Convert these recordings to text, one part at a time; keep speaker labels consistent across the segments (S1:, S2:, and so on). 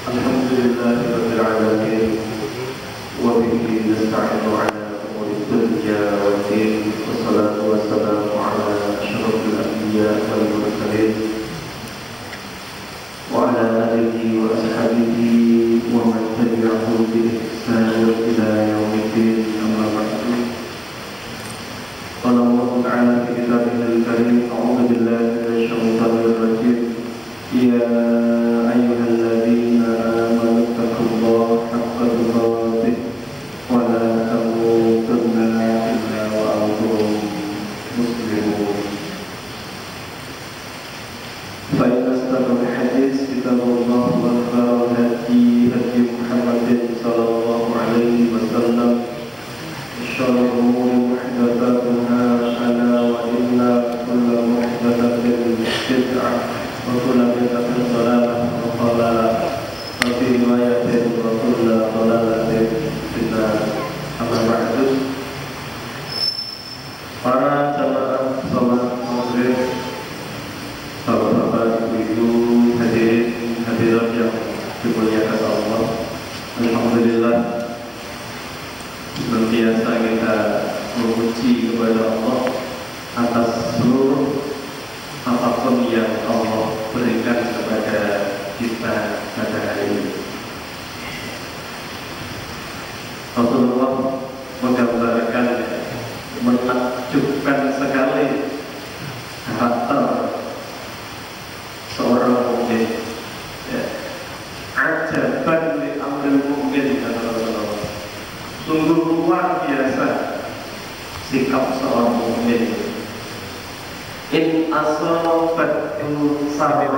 S1: الحمد لله رب العالمين وبه نستعين على أمور الدنيا والدين والصلاة والسلام على أشرف الأنبياء والمرسلين وعلى آله وأصحابه ومن تبعهم بإحسان إلى يوم الدين أما بعد قال الله تعالى في كتابه الكريم أعوذ بالله من الشيطان الرجيم يا أيها الذين آمنوا اتقوا الله حق تقاته ولا تموتن إلا وأنتم مسلمون فإن أصدق الحديث كتاب الله وخير الهدي هدي محمد صلى الله عليه وسلم وشر الأمور محدثاتها ألا وإن كل محدثة بدعة وكل بدعة ضلالة وفي رواية وكل ضلالة في النار. أما بعد, para jamaah sholat maghrib, bapak-bapak, ibu-ibu, hadirin hadirat yang dimuliakan Allah, alhamdulillah senantiasa kita memuji kepada Allah atas seluruh apapun yang Allah berikan kepada kita pada hari ini. Rasulullah menggambarkan menakjubkan sekali karakter seorang mukmin. Ya. Ajaban li amril mukmin, kata Rasulullah. Sungguh luar biasa sikap seorang mukmin. In asabathu sarra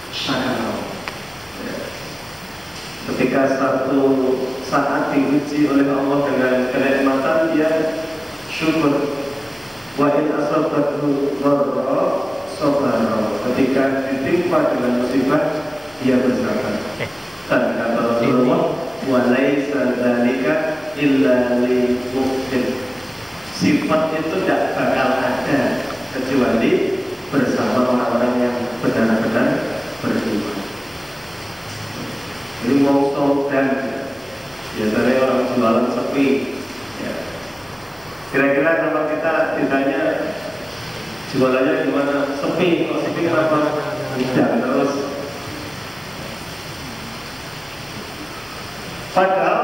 S1: syakara. Ketika satu saat diuji oleh Allah dengan kenikmatan, dia syukur. Wa in asabathu dharra sabara. Ketika ditimpa dengan musibah, dia bersabar. Dan kata Rasulullah, wa laisa dzalika illa lil mu'min. Sifat itu tidak bakal ada kecuali bersama orang-orang yang benar-benar beriman. Ini mau dan biasanya orang jualan sepi. Ya. Kira-kira kalau kita ditanya jualannya gimana? Sepi, kok sepi kenapa? Tidak terus. Padahal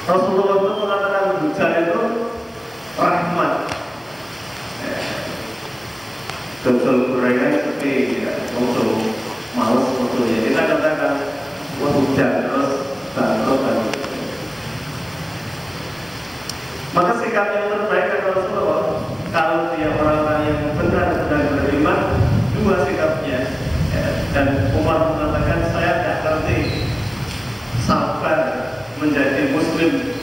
S1: Rasulullah itu mengatakan hujan itu rahmat. Dodol gorengan sepi, ya, untuk males untuk ya. Kita katakan wah hujan terus bangkrut. Maka sikap yang terbaik dari Rasulullah, kalau dia orang yang benar-benar beriman, dua sikapnya. Ya. Dan Umar mengatakan, saya tidak ngerti sabar menjadi muslim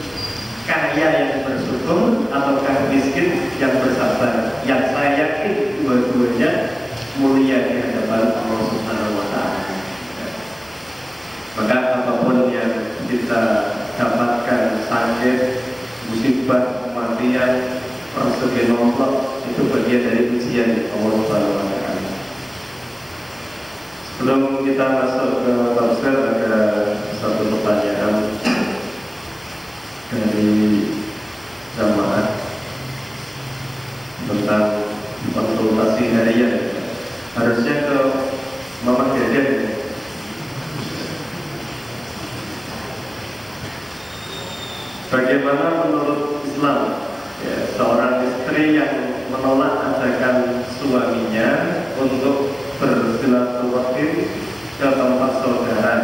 S1: kaya yang bersyukur ataukah miskin yang bersabar. Yang saya yakin dua-duanya mulia di hadapan Allah Subhanahu wa Ta'ala. Maka apapun yang kita dapatkan, sakit, musibah, kematian, rezeki nomplok, itu bagian dari ujian Allah Subhanahu wa Ta'ala. Sebelum kita masuk ke tafsir, ada satu pertanyaan dari jamaah tentang konsultasi harian. Harusnya ke Mama Deden. Bagaimana menurut Islam, ya, seorang istri yang menolak ajakan suaminya untuk bersilaturahim ke tempat saudara?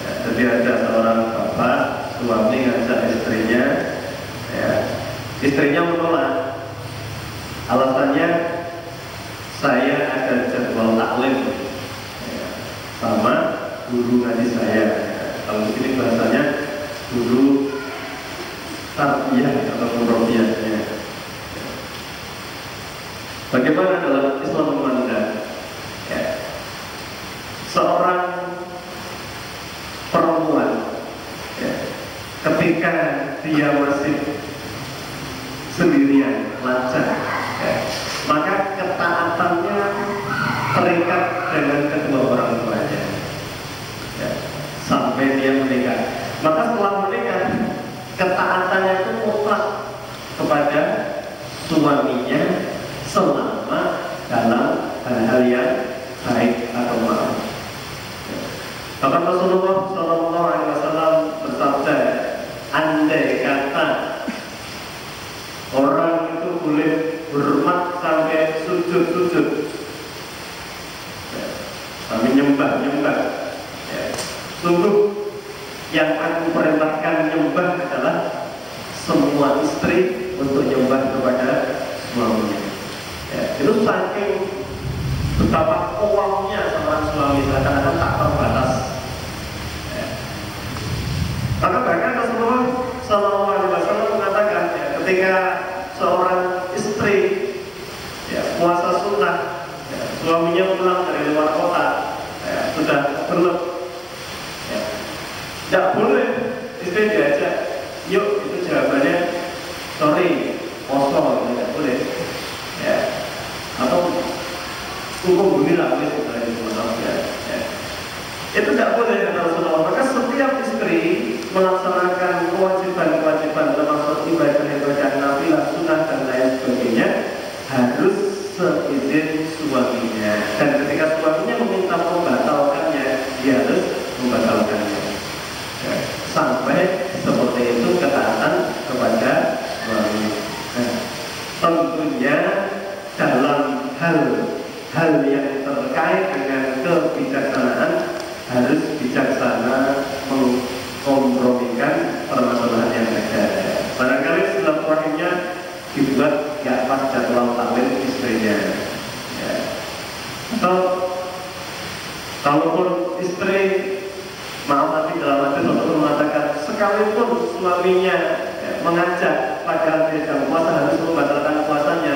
S1: Ya, jadi ada seorang bapak, suami ngajak istrinya, ya, istrinya menolak. Alasannya, saya ada jadwal taklim, ya, sama guru ngaji saya. Kalau di sini bahasanya guru tarbiyah atau murabiyahnya. Bagaimana dalam Islam memandang, ya, seorang perempuan, ya, ketika dia masih sendirian, lajang, ya, maka ketaatannya terikat dengan kedua orang tua. dia menikah. Maka setelah menikah, ketaatannya itu mutlak kepada suaminya selama dalam hal-hal yang baik atau maaf. Bahkan Rasulullah SAW bersabda, andai kata orang itu boleh hormat sampai sujud-sujud, sampai nyembah-nyembah, sungguh yang aku perintahkan nyembah adalah semua istri untuk nyembah kepada suaminya. Itu saking betapa kuatnya seorang suami, kadang-kadang tak terbatas. Maka bahkan Rasulullah SAW mengatakan, ketika seorang istri puasa sunnah, suaminya pulang dari luar kota, sudah berlep, tidak boleh istri diajak, yuk, itu jawabannya sorry, kosong, tidak boleh. Atau hukum bumi lah, itu tidak boleh kata Rasulullah. Maka setiap istri melaksanakan kewajiban-kewajiban termasuk ibadah-ibadah nafilah, sunnah dan lain sebagainya harus seizin suaminya. Dan ketika suaminya meminta membatalkannya, dia harus membatalkannya. Sampai seperti itu ketaatan kepada suami. Tentunya dalam hal yang terkait dengan kebijaksanaan harus bijaksana mengkompromikan permasalahan yang ada. Barangkali silaturahimnya dibuat nggak pas jadwal takwil istrinya. Atau kalaupun istri, maaf nanti dalam hati Rasulullah mengatakan, sekalipun suaminya mengajak pada jam puasa harus membatalkan puasanya,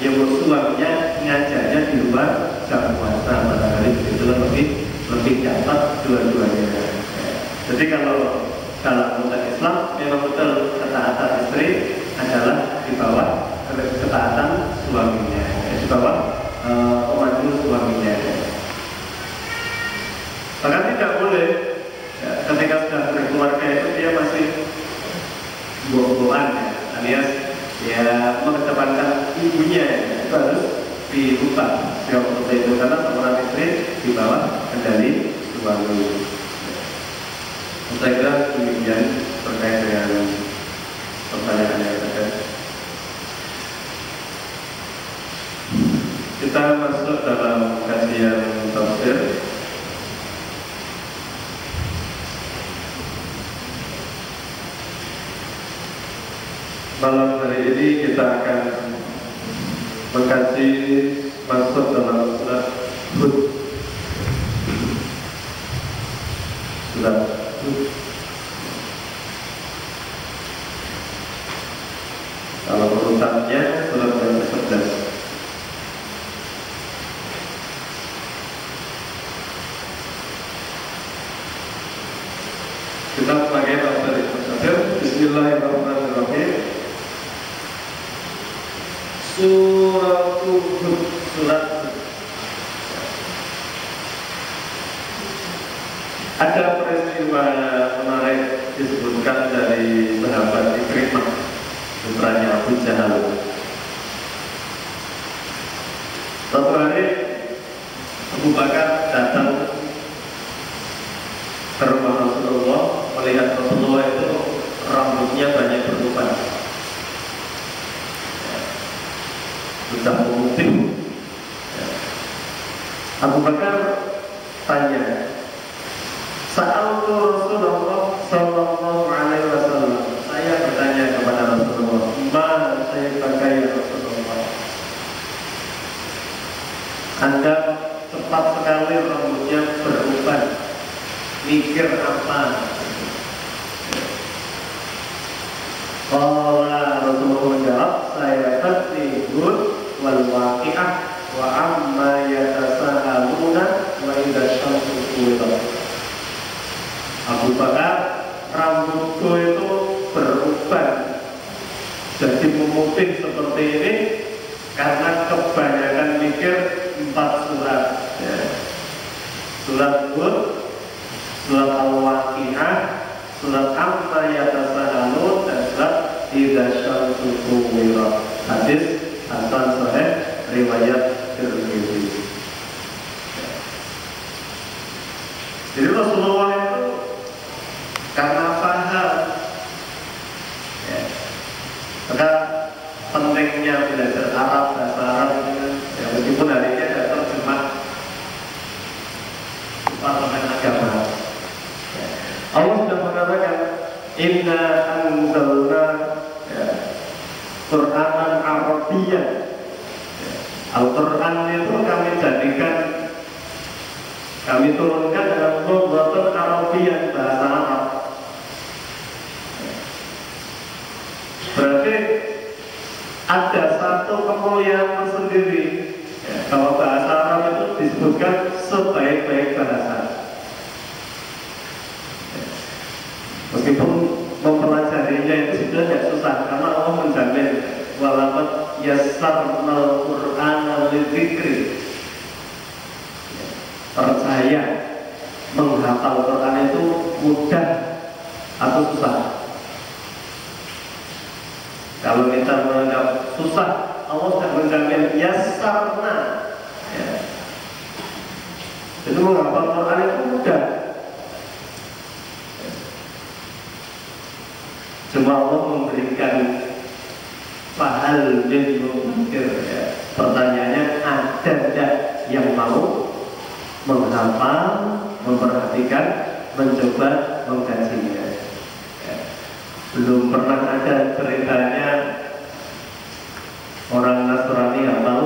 S1: ya suaminya ngajaknya di luar jam puasa, barangkali begitu lebih dapat dua-duanya. Jadi kalau dalam konteks Islam memang betul ketaatan istri adalah di bawah ketaatan suaminya, di bawah pemandu suaminya. Bahkan tidak boleh ketika sudah berkeluarga itu dia masih buah-buahan, alias mengedepankan ibunya, itu harus dirubah seperti itu, karena seorang istri di bawah kendali suami. Saya kira demikian terkait dengan pertanyaan yang ada. Kita masuk dalam kajian tafsir. Malam hari ini kita akan mengkaji masuk dalam surat Hud. Surat Hud. Kalau urutannya surat yang ke-11. Kita sebagai tafsir. Bismillahirrahmanirrahim. Surat Hud, surat ada peristiwa menarik disebutkan dari sahabat Ikrimah, putranya Abu Jahal. Suatu hari Abu Bakar datang ke rumah Rasulullah, melihat Rasulullah itu rambutnya banyak berubah, sudah memutih. Abu Bakar tanya, Sa'altu Rasulullah Sallallahu Alaihi Wasallam, saya bertanya kepada Rasulullah, ma saya pakai Rasulullah, Anda cepat sekali rambutnya berubah, mikir apa? Qala Rasulullah menjawab, saya tertibur wal waqi'ah wa amma yatasahaluna wa idza syamsu kuwirat. Abu Bakar, rambutku itu berubah jadi memutih seperti ini karena kebanyakan mikir 4 surat, Surat Hud, surat Al-Waqi'ah, riwayat Tirmidzi. Jadi Rasulullah itu karena paham ya, maka pentingnya belajar Arab, bahasa Arab ya, meskipun hari ini ada terjemah Parlemen Agama ya. Allah sudah mengatakan inna anzalna ya, Qur'anan Arabiyyan ya. Al-Quran itu kami jadikan, kami turunkan dalam lughatun Arabiyyan, bahasa Arab. Berarti ada satu kemuliaan tersendiri ya, kalau bahasa Arab itu disebutkan sebaik-baik bahasa ya. Meskipun mempelajarinya itu sudah tidak susah, karena Allah menjamin walaqad yassarnal Qur'ana lidzikri. Percaya menghafal Quran itu mudah atau susah? Kalau kita menganggap susah, Allah sudah menjamin yassarna ya. Jadi menghafal Quran itu mudah. Cuma Allah memberikan fahal min mudzakir ya. Pertanyaannya, ada tidak yang mau menghafal, memperhatikan, mencoba mengkajinya ya. Belum pernah ada ceritanya orang Nasrani hafal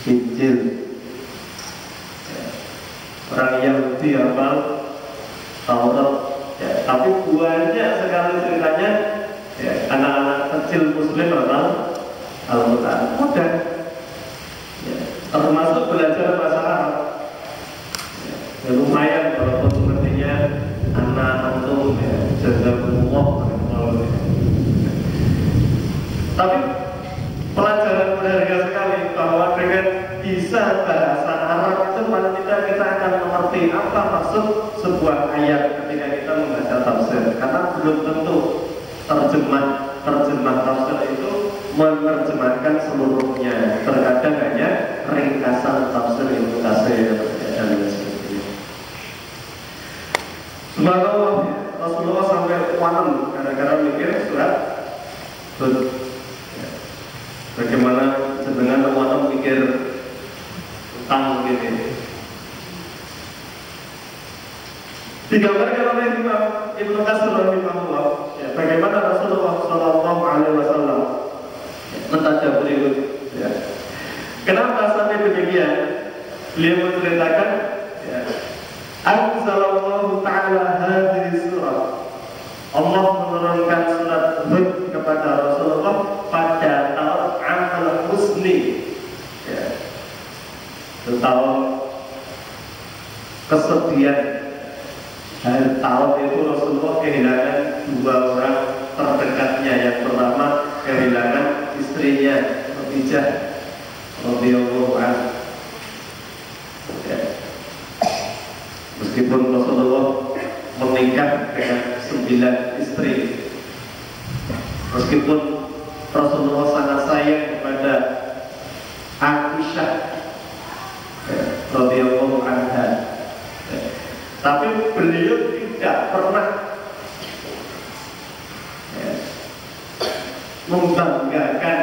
S1: Injil ya. Orang Yahudi hafal Taurat ya. Tapi banyak sekali ceritanya ya, anak-anak kecil Muslim hafal Al-Quran mudah ya. Termasuk belajar bahasa Arab ya, lumayan walaupun sepertinya anak antum ya, jazakumullah ya. Tapi pelajaran berharga sekali bahwa dengan bisa bahasa Arab itu paling tidak kita akan mengerti apa maksud sebuah ayat ketika kita membaca tafsir, karena belum tentu terjemah tafsir itu menerjemahkan seluruhnya. Terkadang hanya ringkasan tafsir Ibnu Katsir dan sebagainya. Subhanallah, Rasulullah sampai wanem gara-gara mikir surat Hud. Bagaimana jenengan wanem mikir utang gitu. Digambarkan oleh Imam Ibnu Katsir rahimahullah ya, bagaimana Rasulullah Shallallahu Alaihi Wasallam mentadaburi ya. Kenapa sampai demikian? Beliau menceritakan ya, Anzalallahu Ta'ala hadhihi surah. Allah menurunkan surat Hud kepada Rasulullah pada tahun Amal Husni ya. Itu tahun kesedihan. Tahun itu Rasulullah kehilangan dua orang terdekatnya. Yang pertama kehilangan istrinya Khadijah radhiyallahu anha ya. Meskipun Rasulullah menikah dengan 9 istri, meskipun Rasulullah sangat sayang kepada Aisyah ya, radhiyallahu anha ya. Tapi beliau tidak pernah ya, membanggakan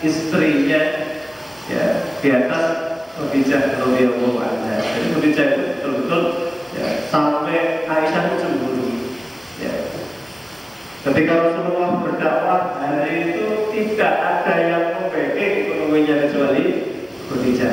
S1: istrinya ya, di atas Khadijah radhiyallahu anha. Jadi Khadijah itu betul-betul ya, sampai Aisyah itu cemburu ya. Ketika Rasulullah berdakwah hari itu tidak ada yang membacking ekonominya kecuali Khadijah.